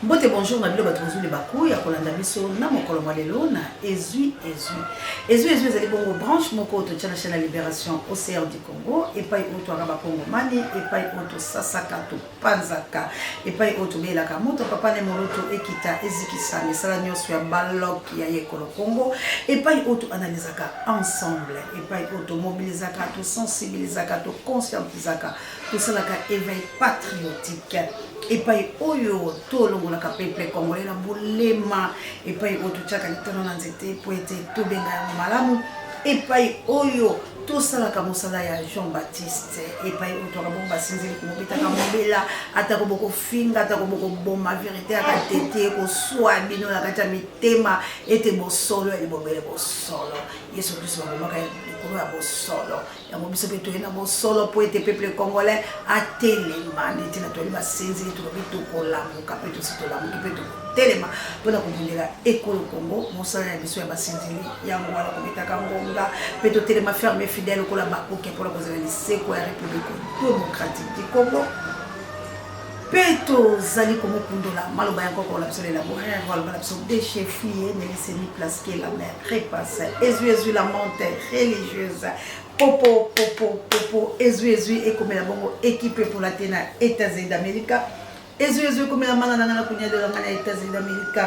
Mbote bonjour na bilo batonzu le baku ya kolanda biso na mokolo malelo na ezui ezali bongo branche moko to tchala chaîne Libération Océan du Congo et pas auto araba Congo mani et pas auto sasaka to panzaka et pas auto belaka moto papa ne moroto ekita ezikisa misala nyonso ya balok ya yekolo Congo et pas auto analysaka ensemble et pas auto mobilisaka to sensibilisaka to conscientisaka tout ça la éveil patriotique et pas oyo to longola ka peuple congolais na bolema et pas oyo tchaka litono na nzete po ete to benga malamu et pas oyo tout ça la kamosala ya Jean-Baptiste et pas oyo to kabomba sinzeli ko bitaka mobela ata ko boko finga ata ko boko bomba vérité aka tete ko swa bino la kata mitema ete bo solo e bobele bo solo Yesu Kristo ba ka ko ya bo solo ya mo biso beto ena bo solo po ete peuple congolais a telema nditi na to liba sinzeli to bito ko la mo kapeto sito la mo kipeto telema pona ko bundela ekolo Congo mosala ya biso ya basinzeli ya ngwala ko bitaka ngonga peto telema ferme fidèle ko la ba ko pour la cause de la République démocratique du Congo peto zali komo kundola maloba yango ko la biso la bohère wala la biso déchefier ne laisser ni place que la mer repasse ezu la montagne religieuse popo ezu et comme la bongo équipé pour la tena États-Unis d'Amérique ezu comme la manana na kunya de la mana États-Unis d'Amérique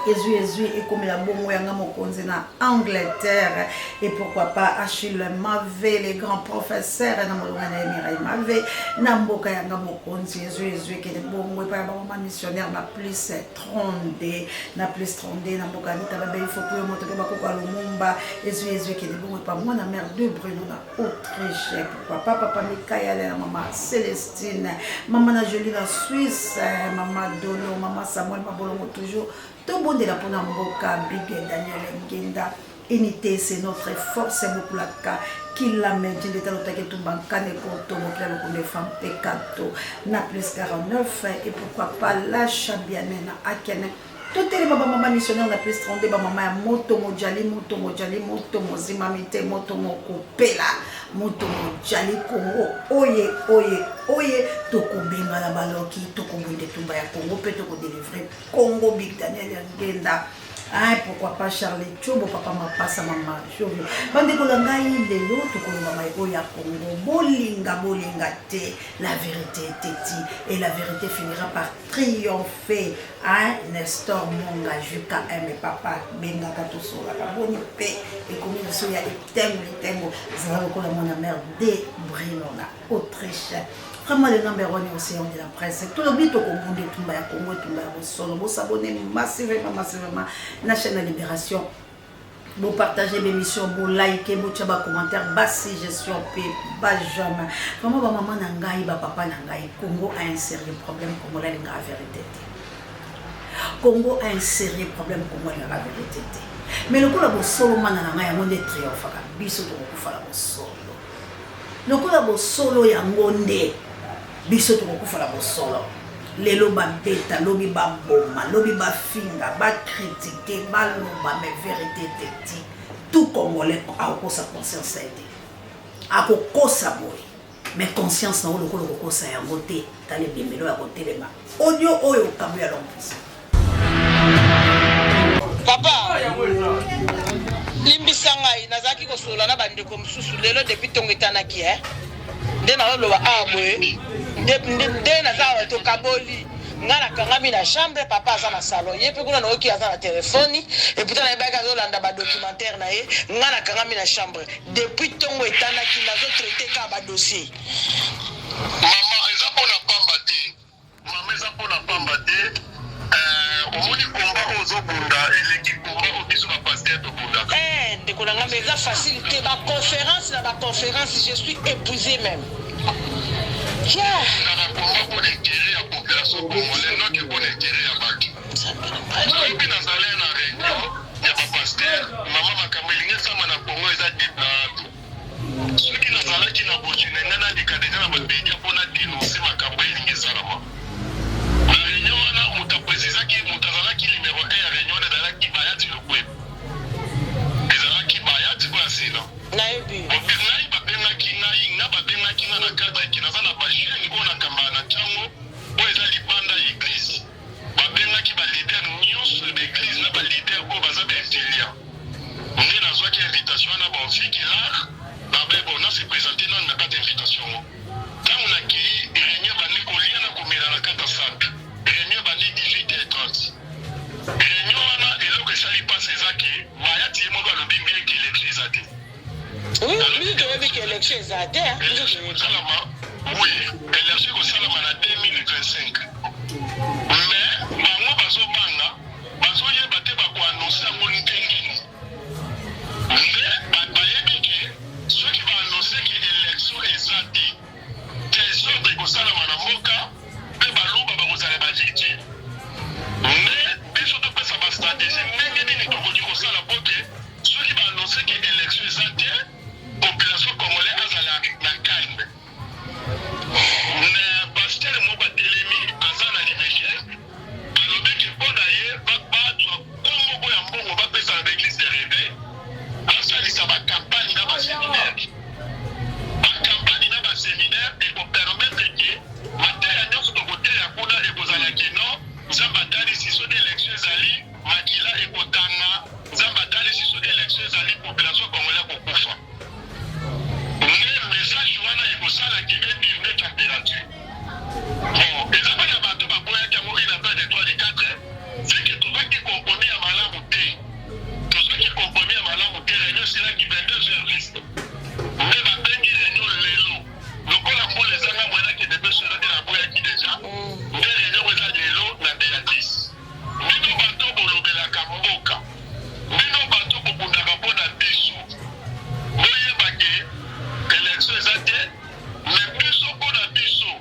ezu et comme la bongo yanga mokonzi na Angleterre et pourquoi pas Achille Mavé les grands professeurs na molongana Mirai Mavé na mboka yanga mokonzi ezu que les bongo et pas ba missionnaire na plus 32 na mboka nita ba il faut que moto ba ko Lumumba ezu que les bongo pas moi na mère de Bruno na Autriche pourquoi pas papa Mikaël na maman Célestine maman na Jolie na Suisse maman Dolo maman Samuel Mabolongo toujours tout bon de la pona mboka Big Daniel Ngenda unité c'est notre force c'est beaucoup la cas qui la met de l'état de tout bancane pour tout mon frère le femme pekato na plus 49 et pourquoi pas la chabiane na akene tout les maman missionnaire na plus 32 ba maman moto mojali moto mozima mite moto mokopela moto mojali Congo oye to kobenga la baloki to kombinde tumba ya Congo peut to délivrer Congo Big Daniel Ngenda. Ah, pourquoi pas Charlie Chobo, papa m'a passé maman Chobo. Bande kolangai lelo to kolonga mai oya Congo bolinga te la vérité est teti et la vérité finira par triompher. Ah, Nestor Monga Juka aime papa benga kato sola ka boni pe et comme il so ya tembo ça va kola mon mère de Brinona Autriche. Vraiment le number 1 aussi on de la presse tout le but au monde tumba ya Congo tumba ya solo vous s'abonner massivement na chaîne Libération vous partagez l'émission vous likez vous tchaba commentaire bas suggestion pe bas jamais vraiment ba maman na ngai ba papa na ngai Congo a un sérieux problème comme la vérité Congo a un sérieux problème comme la vérité mais le coup la solo mana na ngai monde triomphe ka biso to ko fala solo le coup la solo ya ngonde biso to ko fala solo lelo ba beta lobi ba boma lobi ba finga ba critiquer ba loba mais vérité teti tout congolais a ko sa conscience été a ko kosa boy mais conscience na lo ko kosa ya ngote tale bimelo ya kotelema audio oyo kabu ya lompisa papa limbisa ngai nazaki kosola na bandeko mosusu lelo depuis tongetanaki nde naloba abwe nde naza to kaboli nga nakangami na chambre papa aza na salon ye mpe kuna naoki aza na telefoni eputa na yebaki azolanda badocumentaire na ye nga nakangami na chambre depuis ntongo etanaki nazotraite ka badossier mama eza mpona pamba te omoni komba ozobunda eleki komba obiso bapaster tobundaka ndeko na ngambe eza facile te baconférence na baconférence je suis épuisé même naka komba mpona ekere ya population congolais noki mpona ekere ya bato soki nazali na réunion ya bapaster mama makambo elingi esama na kongo eza deplato soki nazalaki na bojune nga nalika deja na bapedia mpona denonse makambo elingi ezalama na réunion wana moto aprécisaki moto azalaki numéro 1 ya réunion wana ezalaki bayati lokweb ezalaki bayati po ya sila nayebi ngai babengaki nga na cadre eki naza na bajene oyo nakambala na ntango oyo eza libanda ya église Fiki là, on a se présenté dans la carte d'invitation. Quand on a qui réunion bandi kolia na komela la carte simple. Réunion bandi 18h30. Réunion wana eloko esali passe ezaki, mayati mo ba lobi bien ki élection ezate. Oui, oui, tu veux dire que l'élection ezate hein. Oui, élection ko salama na 2025. Mais bango bazo banga, bazo yeba te ba ko annoncer ngo ndengini. Mais bayebi ke ceux qui vont annoncer que l'élection ezate. Des ordres ko salama na moka, pe baloba ba ko sala ba jiti. Mais biso to pesa ba stratégie ndenge nini to ko di ko sala bote, ceux qui vont annoncer que l'élection ezate, population congolaise azala na calme. Mais pasteur Moba Telemi azana libeke alobi ke mpona ye babatwa kongo ya mbongo bapesa na baeglise de réveil asalisa bakampagne na baséminaire ekopermettre ke mateya nyonso tokoteya kuna ekozalaki no nzambe atalisi soki élection ezali makila ekotanga nzambe atalisi soki élection ezali population congolaise kokufa message wana ekosalaki ebirne température bon ezaba na bato baboyaki yango ina pas de 3 de 4 c'est que tozwaki compromis ya malamu te réunion esilaki 22h10 nde babengi réunion lelo lokola mbula ezanga mwenaki debesona te naboyaki deja nde réunion eza lelo na béatrice bino bato bolobelaka mboka bino bato bobundaka mpo na biso boyebake élection eza te mais biso mpo na biso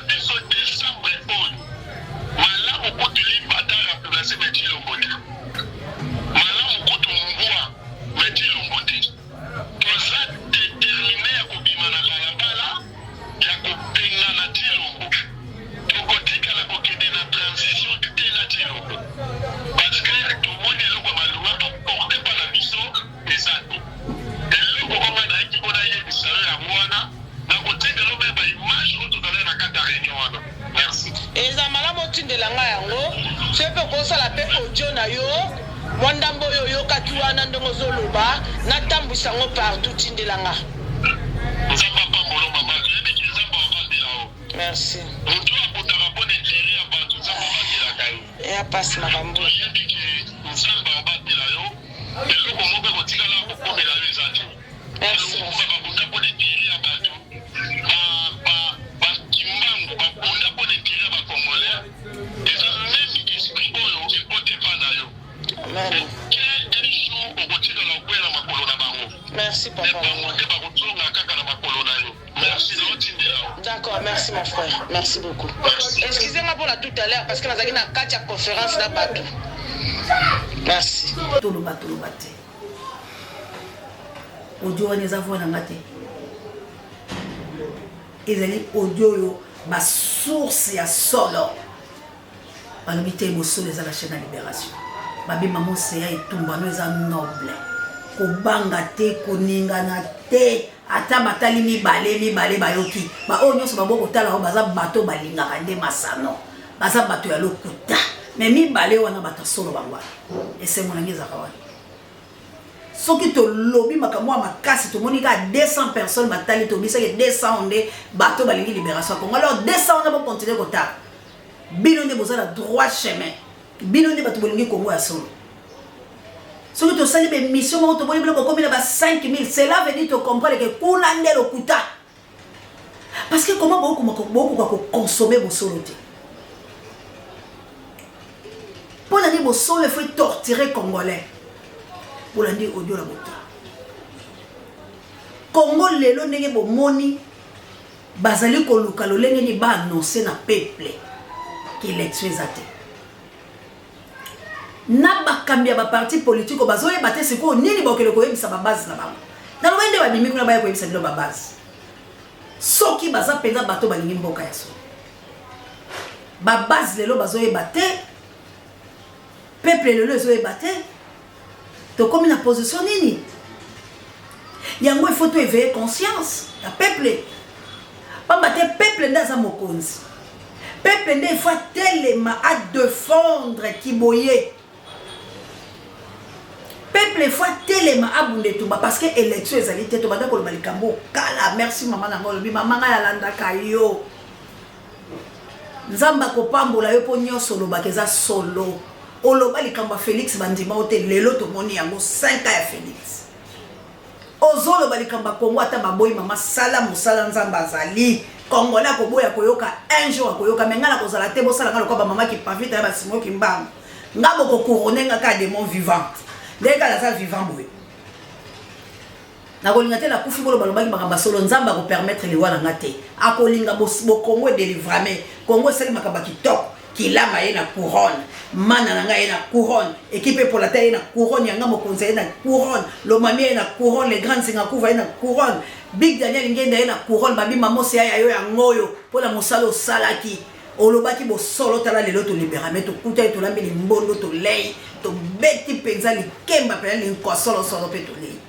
biso décembre oyo malamu kutu limbata remplace meti lombote malamu kutu mbwa meti lombote toza déterminé ya kobima na balabala ya kopenga na tilombo tokotikala kokende na transition te na tilombo parce que tomoni eloko maluwa toporte mpa na biso eza te eloko konga nayaki mpona yebisa yo yango wana nakotikela obe baimage oyo tozali na kati ya réunion wana merci eza malamu otindela ngai yango soki mpe okosala mpe audio na yo mwa ndambo oyo oyokaki wana ndenge ozoloba natambwisa yango partout tindela nga nzambe apambolo mama toyebiki nzambe avandela o merci moto akotaka mpo na intérêt ya bato nzambe avandelaka yo eya pasi makambo toyebiki nzambe avandela yo eloko moko ekotikala kokomela yo eza te merci bakunda mpo na intérêt ya bato bakimbangu bakunda mpo na intérêt ya bacongolais eza même esprit oyo ekotepa na yo amen quel jour okotikala okwela makolo na bango merci papa bango te bakozonga kaka na makolo na yo merci na otindela o d'accord merci mon frère merci beaucoup Merci. excusez-moi pour la tout à l'heure parce que nazalaki na kati ya conférence na bato merci toloba te audio wana eza voi nanga te ezali audio oyo basource ya solo balobi te mosolo eza la chaîne ya libération babima moseya etumbano eza noble kobanga te koningana te ata batali mibale bayoki baoyo nyonso babo kotala oyo baza bato balingaka nde masano baza bato ya lokuta me mibale wana bato solo bango esengo nange ezaka wana soki tolobi makambo ya makasi tomoni ka 200 personnes batali tobisaki 200 nde bato balingi libération ya Congo alors 200 wana bokontinue kotala bino nde boza na droit chemin bino nde bato bolingi Congo ya solo soki tosali bemission moko toboni biloko komi na ba 5000 cela veut dire tocomprendre ke kuna nde lokuta parce que comment bokoka koconsommer bosolo te mpo na nini bosolo efo torturer congolais bolandi audio la bota Congo lelo ndenge bomoni bazali koluka lolenge ni ba annoncer na peuple ki élection ezate na bakambi ya ba parti politique bazoye bate siko nini bokele koyebisa ba base na bango na lo wende babimi kuna baya koyebisa bilo ba base soki baza penza bato balingi mboka ya so ba base lelo bazoye bate peuple lelo ezoye bate to comme na position nini yango il faut to éveiller conscience ya peuple pamba te peuple ndaza mokonzi peuple nde il faut telema à défendre Kiboye peuple peuple fois telema abunde tuba parce que élection ezalité to banda ko balikambo kala merci maman na ngolo bi maman ya landa kayo nzamba ko pambola yo po nyoso lo bakeza solo oloba likamba Félix bandima ote lelo to moni yango 5 ans ya Félix ozolo balikamba Kongo ata baboyi mama sala musala nzamba zali Kongola ko boya koyoka un jour koyoka mengala ko zala te bo sala ngalo ko ba mama ki pavita ba simo ki mbam ngabo ko couronner nga ka démon vivant ndeka la sa vivant boye na kolinga te la kufi bolo balobaki makamba solo nzamba ko permettre le wana ngate akolinga bo Kongo délivrament Kongo seli makamba kitoko kilama yena couronne mana nanga yena couronne équipe pour la taille yena couronne yanga mo conseiller na couronne lo mami yena couronne les grands singakuva yena couronne Big Daniel ngenda yena couronne babi mamosi ya yo ya ngoyo pona mosalo salaki olobaki bo solo tala lelo to libéramento kuta to lambi mbondo to lei to beti penza likemba pe li ko solo pe to lei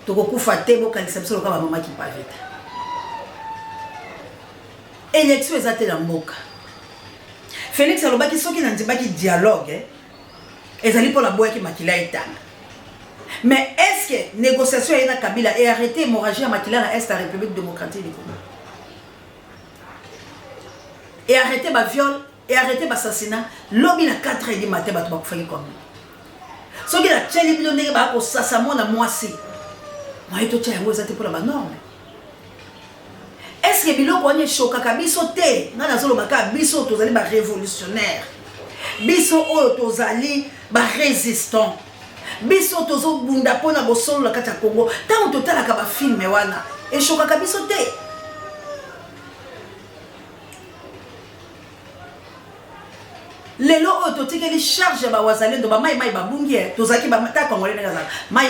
to ko kufa te bo kanisa biso ka ba mama ki pavita élection ezate na mboka Félix alobaki soki na ndibaki dialogue ezali pour la boya ki makila etanga mais est-ce que négociation ena Kabila et arrêter hémorragie à makila na est la République démocratique du Congo et arrêter ba viol et arrêter ba assassinat lobby na 4h du matin bato bakufaki comme soki la tcheli bino ndenge ba ko sasa mona mwasi moi to tcha yango ezate pour la norme. Est-ce que biloko wana eshokaka biso te nga nazolobaka biso tozali ba révolutionnaire biso oyo tozali ba résistant biso tozobunda mpona bosolola kati ya Congo ntango totalaka bafilme wana eshokaka biso te lelo oyo totikeli charge ba wazalendo ba mai babungi tozaki ba mata congolais nga zala mai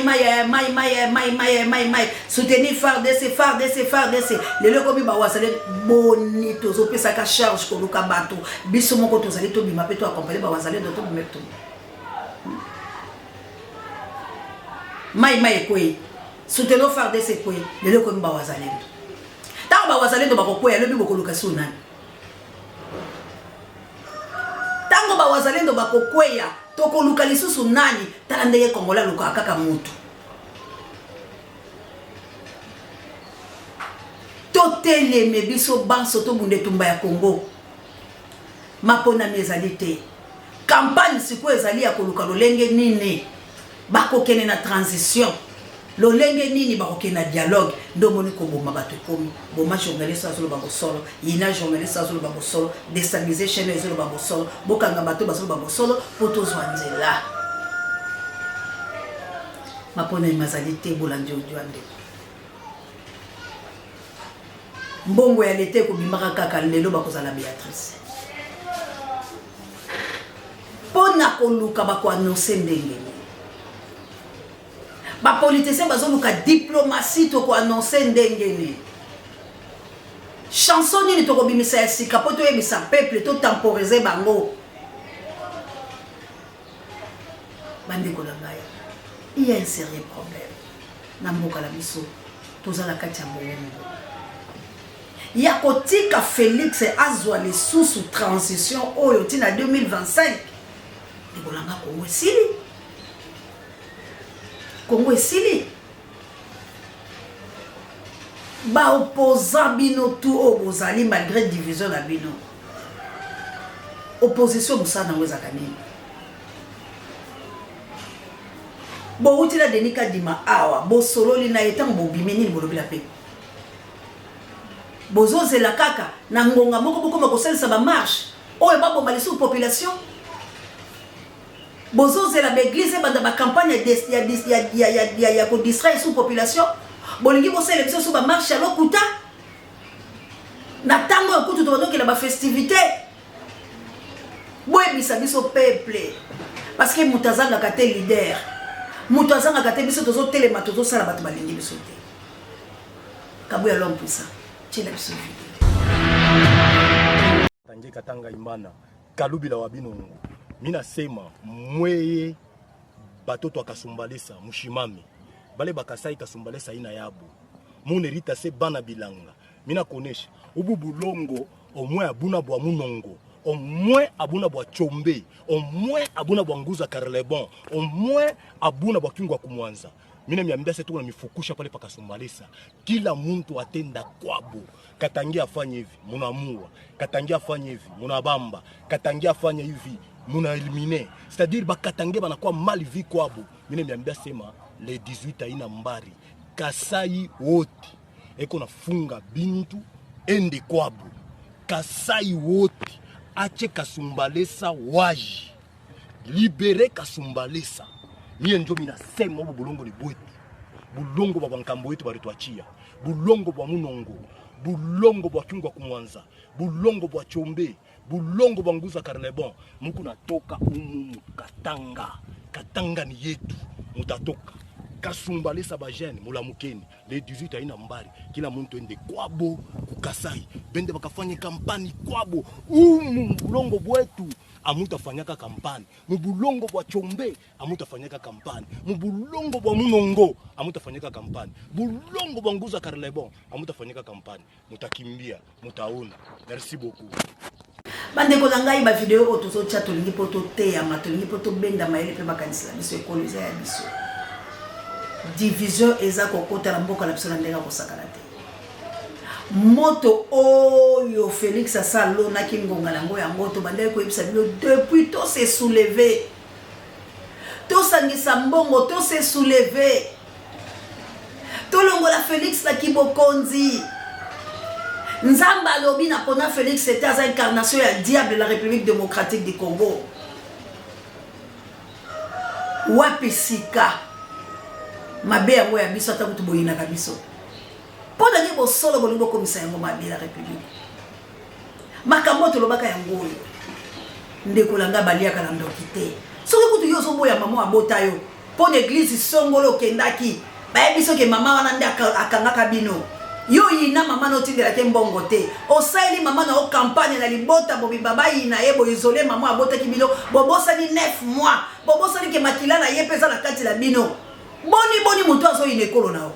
soutenir FARDC lelo ko bi ba wazalendo boni tozopesa ka charge ko luka bato biso moko tozali to bima pe to accompagner ba wazalendo to bimeto mai kwe soutenir FARDC kwe lelo ko bi ba wazalendo ta ba wazalendo ba ko kwe lobi boko luka sunani tango ba wazalendo bakokweya toko luka lisusu nani tala ndenge Kongola luka kaka mutu toteleme biso banso to bunde tumba ya Kongo mapona mezalite campagne siko ezali ya koluka lolenge nini bakokene na transition lolenge nini bakokena dialogue ndomoni ko boma bato komi boma journaliste azolo babosolo yina journaliste azolo babosolo déstabilisation azolo babosolo bokanga bato bazolo babosolo poto zwanzela mapona imazalite bolandi odwande mbongo ya lete ko bimaka kaka lelo bakozala Béatrice pona koluka bako annoncer ndenge ba politicien bazoluka diplomatie to ko annoncer ndengeni chanson ni to ko bimisa ya sika poto yebisa peuple to temporiser bango bandeko la ngaya il y a un sérieux problème na mboka la biso tozala kati ya mbongo ya kotika Félix azwa les sous transition oyo tina 2025 libolanga Kongo esili Congo esili ba opposant bino tout opposali malgré division na bino opposition musana ngweza kanini bo utila denika dima awa bo sololi na etango bo bimeni bolobila pe bozo zela kaka na ngonga moko boko makosalisa ba marche oyo babo malisu population bozo zela l'église banda ba campagne ya ko distraire sous population bolingi bo sele biso ba marche à lokuta na tango kutu to donc la ba festivité boye bisa biso peuple parce que mutazanga kate leader mutazanga kate biso tozo telema tozo sala bato balingi biso te kabuya l'homme puissant tshela biso tange katanga imana kalubila wabinongo mina sema mweye batoto akasumbalesa mushimami bale bakasai kasumbalesa ina yabo mune rita se bana bilanga mina konesha ubu bulongo omwe abuna bwa munongo au moins abuna bwa chombe, au moins abuna bwa nguza karlebon, au moins abuna bwa kingwa kumwanza. Mina miambia setu na mifukusha pale pakasumbalesa. Kila muntu atenda kwabo. Katangia afanye hivi, munamua. Katangia afanye hivi, munabamba. Katangia afanye hivi, muna elimine. C'est-à-dire bakatangia banakuwa mali vi kwabo. Mina miambia sema le 18 aina mbari. Kasai wote eko nafunga bintu ende kwabo. Kasai wote ache kasumbalesa waji. Libere kasumbalesa. Mie njo minasema obo bulongo ni bwetu. Bulongo bwa nkambo wetu barituachia. Bulongo bwa munongo. Bulongo bwa kingwa kumwanza. Bulongo bwa chombe. Bulongo bwa nguza karlebon. Muku natoka umu Katanga. Katanga ni yetu. Mutatoka. Kasumbalesa bajene mulamukeni. Le 18 aina mbari. Kila muntu ende kwabo kukasai. Bende bakafanye kampani kwabo. Umu bulongo bwetu. Amutafanyaka kampani. Mubulongo bwa chombe amutafanyaka kampani. Mubulongo bwa munongo amutafanyaka kampani. Bulongo bwa nguza karlebon amutafanyaka kampani. Mutakimbia, mutaona. Merci beaucoup. Bande ko ngai ba video ko tozo chat tolingi poto te ya matolingi poto benda maele pe bakanisa biso ekoliza ya biso. Division eza kokota na mboka na biso na ndenga ko sakana te. Moto oyo Félix Asalo na kingonga nango ya moto bande ko yebisa bilo depuis to se soulever. To sangisa mbongo to se soulever. To longola Félix na kibokonzi. Nzamba lobi na pona Félix c'était à incarnation ya diable de la République démocratique du Congo. Wapisika. Mabe yango ya biso ata kutu boyina ka biso. Pona ngi bo solo bolingo komisa yango mabe la République. Makambo to lobaka yango yo. Ndeko langa balia kala ndokite. Soki kutu yo so boya mama abota yo. Pona église songolo kendaki. Ba biso ke mama wana ndi akangaka bino. Yo yina mama no tindela ke mbongo te. Osaili mama na o campagne na libota bobi baba yina yebo isolé mama abota ki bino. Bobosa ni 9 mois. Bobosa ni ke makila na ye pesa na kati la bino. Boni mutu aso yine kolo na o.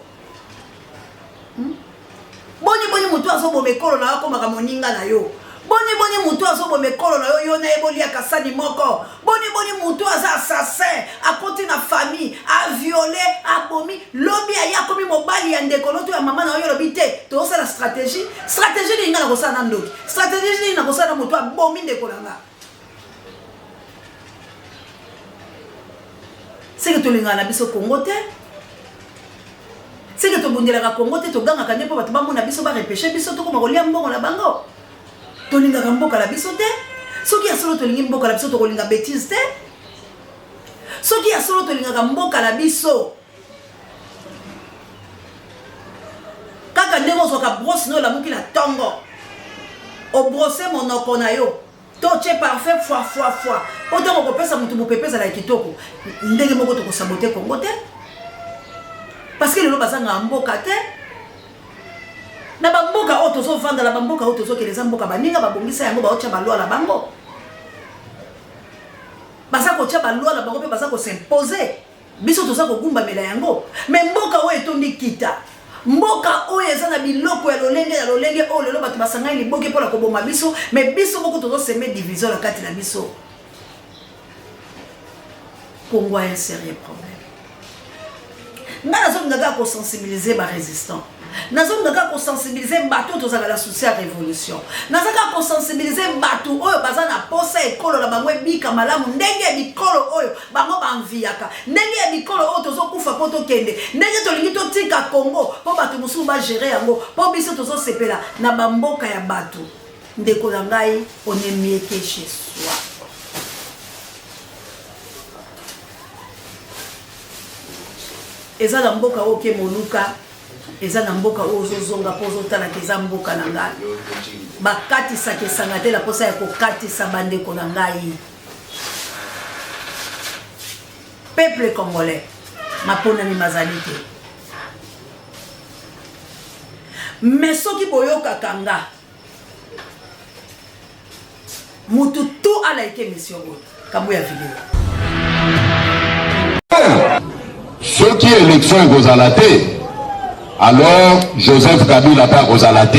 Boni mutu aso bo mekolo na ko maka moninga na yo. Boni mutu aso bo mekolo na yo yo na eboli akasani moko. Boni mutu aza assassin, a côté na famille, a violé, a bomi, lobi aya komi mobali ya ndeko loto ya mama na yo lobi te. To sa la stratégie ni ngana ko sa na ndoki. Stratégie ni na ko sa na mutu a bomi ndeko langa. C'est que tu linga na biso Congo te. C'est que tu bundela ka Congo te to ganga ka nyepo batu bamona biso ba repêcher biso to ko makolia mbongo na bango. To linga ka mboka la biso te. Soki ya solo to linga mboka la biso to ko linga bêtise te. Soki ya solo to linga ka mboka la biso. Kaka ndemo so ka brosse no la muki la tongo. O brosser monoko na yo. Toche parfait fois. Autant ko pesa mutu bopepesa la kitoko. Ndenge moko to ko saboter Congo te. Parce que le bazanga mboka te. Na bamboka oto so vanda la bamboka oto so keleza mboka baninga babongisa yango ba ocha balwa la bango. Basa ko cha balwa la bango pe basa ko s'imposer. Biso to sa ko gumba mela yango. Mais mboka o etondi kita. Mboka oyo eza na biloko ya lolenge o lelo bato basanga ni boke pola ko boma biso mais biso boko to semer division la kati na biso. Congo a un sérieux problème. Nazo ngaga ko sensibiliser ba résistant. Nazo ngaga ko sensibiliser bato to za la souci à révolution. Nazo ngaga ko sensibiliser bato oyo bazana posa ekolo la bangwe bika malamu ndenge bikolo oyo bango banviaka. Ndenge bikolo oyo to zo kufa poto kende. Ndenge to lingi to tika Congo po bato musu ba gérer yango. Po biso to zo sepela na bamboka ya bato. Ndeko la ngai on est mieux que chez soi. Eza na mboka oke moluka eza na mboka ozozonga pozo tala keza mboka na ngai bakati sake sangate la posa ya kokati sabande ko na ngai peuple congolais mapona ni mazalite mais soki boyoka kanga mutu tout ala ike mission kambo ya vidéo. Ceux qui élection Gozalate, alors Joseph Kabila pas Gozalate.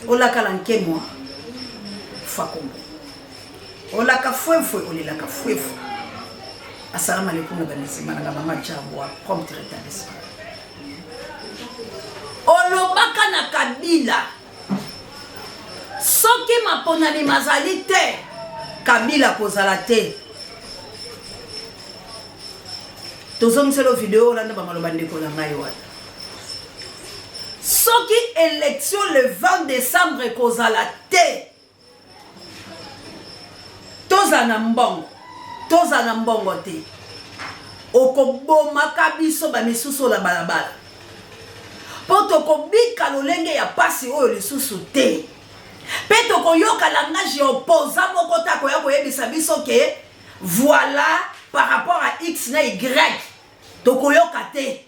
olaka lanke moi fakombo olaka fouefou olelaka fouefou assalamu alaikum na bamisima na mama Jabwa prompt rétablissement olobaka na Kabila soki maponami mazali te Kabila kozala te tozongiselo vidéo olanda bamaloba ndeko na ngai wana soki élection le 20 décembre kozala te toza na mbongo te okobomaka biso bamisusu na balabala po tokobika lolenge ya pasi oyo lisusu te pe tokoyoka langage opposa moko ta koya koyebisa biso ke voilà par rapport à X na Y tokoyoka te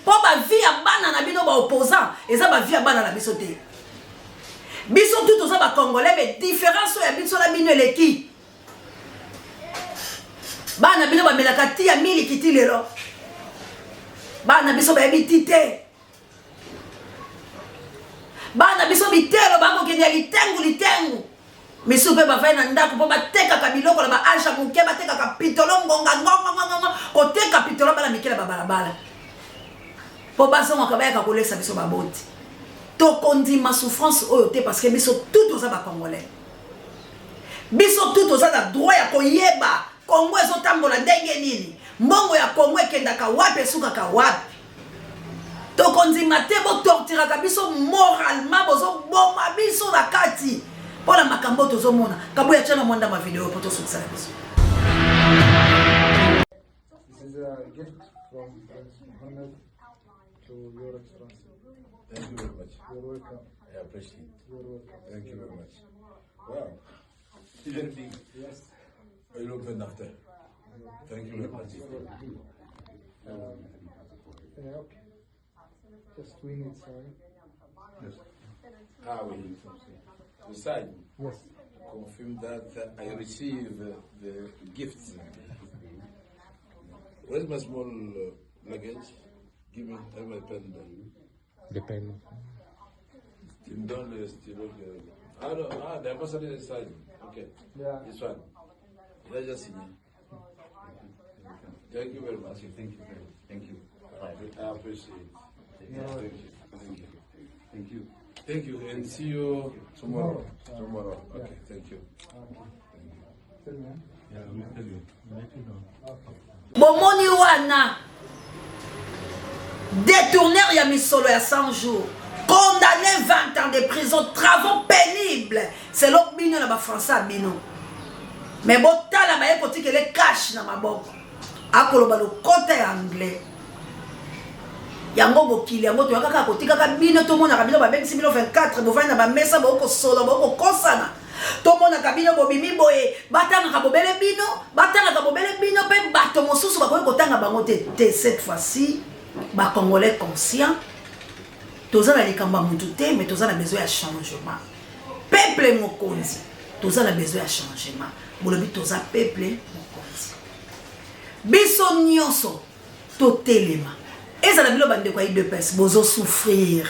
po ba vie ya bana na bino ba opposant eza ba vie ya bana na biso te biso tout oza ba congolais mais différence ya biso na bino eleki bana bino ba melaka ti ya mili kiti lelo bana biso ba yebi te bana biso bitelo bako kenya litengu misu pe ba vai na ndako po batekaka biloko na ba aja muke batekaka pitolo ngonga koteka pitolo bala mikela ba balabala po basonga kabaya kolekisa biso baboti to kondima souffrance oyo te parce que biso tout oza ba congolais biso tout oza na droit ya koyeba Kongo ezotambola ndenge nini mbongo ya Kongo ekendaka wapi esukaka wapi to kondima te bo torturaka biso moralement bozo boma biso na kati pona makambo tozomona kabo ya chana mwanda ma video po tosukisa biso. This is a gift from Prince Mohammed to your excellency. Thank you very much. You're welcome. I appreciate it. You're welcome. Thank you very much. Wow. Very big. Yes. I love the nachta. Thank you very much. Yeah, okay. Just we need sign. Yes. We decide Yes. confirm that I receive the gifts. Where's my small luggage? Give me my pen. The pen. Still down there, still okay. The ambassador is signing. Okay. Yeah. This one. Let's just see. Thank you very much. Thank you. Thank you. I appreciate it. Thank you. Thank you. Thank you. Thank you, and see you tomorrow. Tomorrow. Okay, thank you. Tell me. Yeah, I'll tell you. I'll let you know. Bomoni wana détourneur ya misolo ya 100 jours condamné 20 ans de prison travaux pénibles c'est l'autre bino na ba français bino mais botala ba yekoti que les cash na maboko akoloba le côté anglais yango bokili yango to yakaka kotika ka bino to mona ka bino ba 2024 bovana na ba mesa boko solo boko kosana to mona ka bino bobimi boye batanga ka bobele bino pe bato mosusu bakoki kotanga bango te cette fois-ci ba congolais conscient toza na likamba mutu te mais toza na besoin ya changement peuple mokonzi toza na besoin ya changement bolobi toza peuple mokonzi biso nyonso totelema ezala bilo bande kwa IDPS bozo souffrir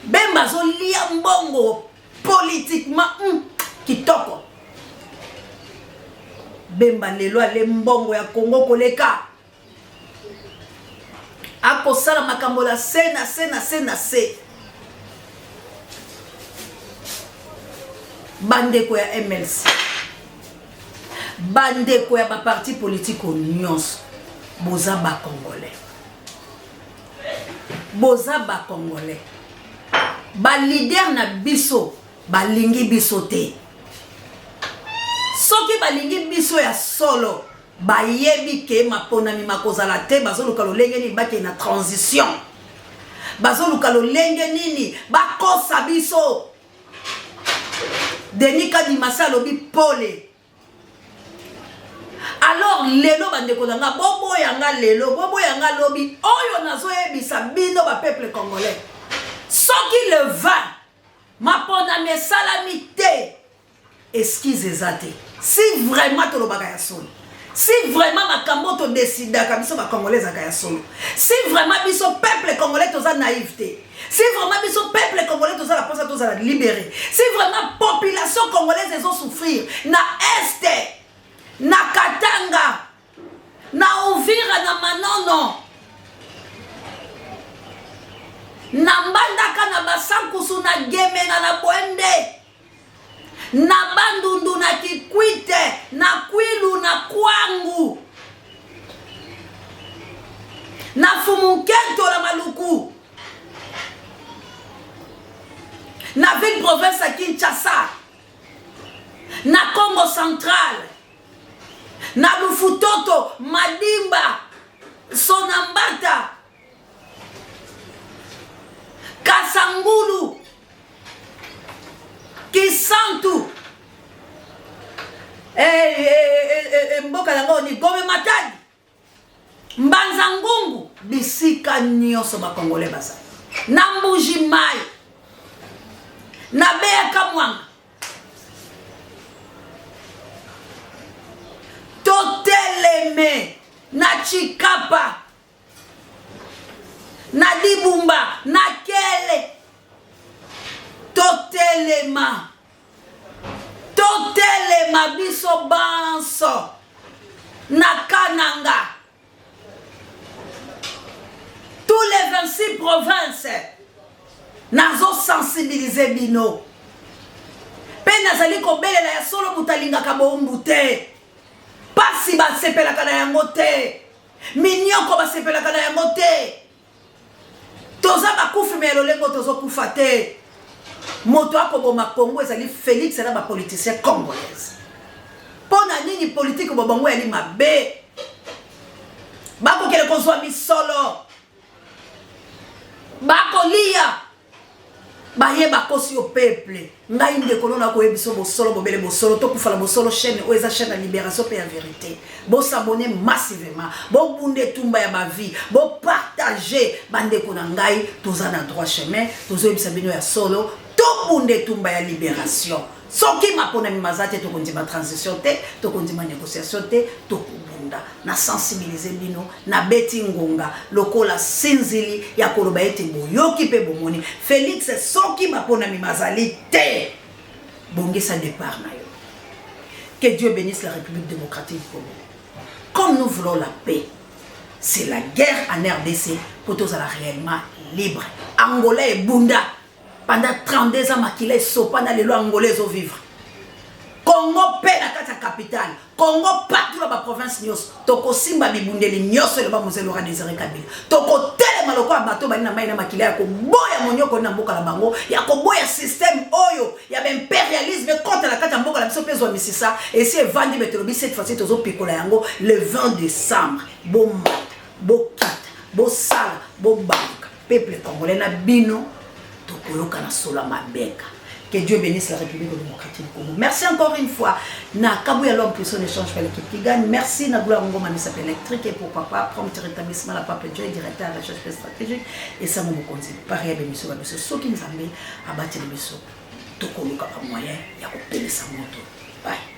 bemba zo lia mbongo politiquement kitoko bemba lelo ale mbongo ya Congo koleka akosala makambo la sena bandeko ya MLC bandeko ya ba parti politique nyonso boza ba congolais ba leader na biso balingi biso te soki balingi biso ya solo bayebi ke maponami makozala te bazoluka lolenge nini bake na transition bazoluka lolenge nini bakosa biso Denika di masa lobi pole. Alors lelo bandeko nanga bobo yanga lobi oyo nazo yebisa bino ba peuple congolais soki le vin mapona mesalamite excuse ezate si vraiment to lobaka ya solo Si vraiment ma kamboto décide comme biso ba congolais akaya solo. Si vraiment biso peuple congolais toza naïveté. Si vraiment biso peuple congolais toza la pense toza la libérer. Si vraiment population congolaise les ont souffrir na este, na Katanga, na Uvira na Manono. Na Mbandaka na Basankusu na Gemena na Bwende. Na Bandundu na Kikwite, na Kwilu na Kwangu, na Fumukento la Maluku, na ville province à Kinshasa, na Congo central, na Lufutoto, Madimba, Sonambata, Kasangulu, Kisantu, mboka nango ni Gome Matadi, Mbanzangungu, bisika nyonso ba Congolais basa. Na Mbuji Mai, na Beya Kamwanga. Toteleme, na Chikapa, na Dibumba, na Kele. Totelema biso banso na Kananga, tous les 26 provinces nazo sensibiliser bino pe nazali kobelela ya solo mutalingaka bombu te, pasi basepelaka na yango te, minyoko basepelaka na yango te, toza bakufi me lolengo tozo kufa te. Moto akoboma Congo ezali Félix na ba politicien congolaise. Pona nini politique bobongo yali mabe. Bako kele kozwa misolo. Bako lia. Baye bakosi au peuple. Ngai ndekolo na koyebiso bosolo bobele bosolo to kufala bosolo chaîne o eza chaîne la libération pe la vérité. Bo s'abonner massivement. Bo bunde tumba ya ma vie. Bo partager bandeko na ngai toza na droit chemin. Tozo yebisa bino ya solo. Bunde tumba ya libération. Soki mapona mimazate to kondima transition te, to kondima négociation te, to kubunda na sensibiliser bino na beti ngonga lokola sinzili ya koloba ete boyoki pe bomoni. Félix soki mapona mimazali te. Bongisa départ na yo. Que Dieu bénisse la République démocratique du Congo. Comme nous voulons la paix, c'est la guerre en RDC pour tous à réellement libre. Angola et Bunda. Pendant 32 ans, Makila est sopa dans les lois angolaises au vivre. Congo paix na kata capitale. Congo partout dans la province Nyos. Toko simba bibundeli Nyos le ba Mzee Laurent Désiré Kabila. Toko tele maloko bato bali na mai na Makila ya ko boya monyoko na mboka la bango. Ya ko boya système oyo. Ya ba impérialisme contre la kata mboka la biso pezo misisa. Et si vandi betelobi cette fois-ci tozo pikola yango le 20 décembre. Bo mat, bo kata, bo sala, bo banka. Peuple congolais na bino. Que Dieu bénisse la République démocratique du Congo. Merci encore une fois. Na Kabouya l'homme plus on échange par l'équipe qui gagne. Merci na Gloire Ngoma Misap électrique et pour papa prompt rétablissement la Pape Joy directeur de la recherche stratégique et ça mon konzi. Pareil à Bemiso Babiso Soki Nzambe abattre les biso. Tokoluka pa moyen ya ko pelesa moto. Bye.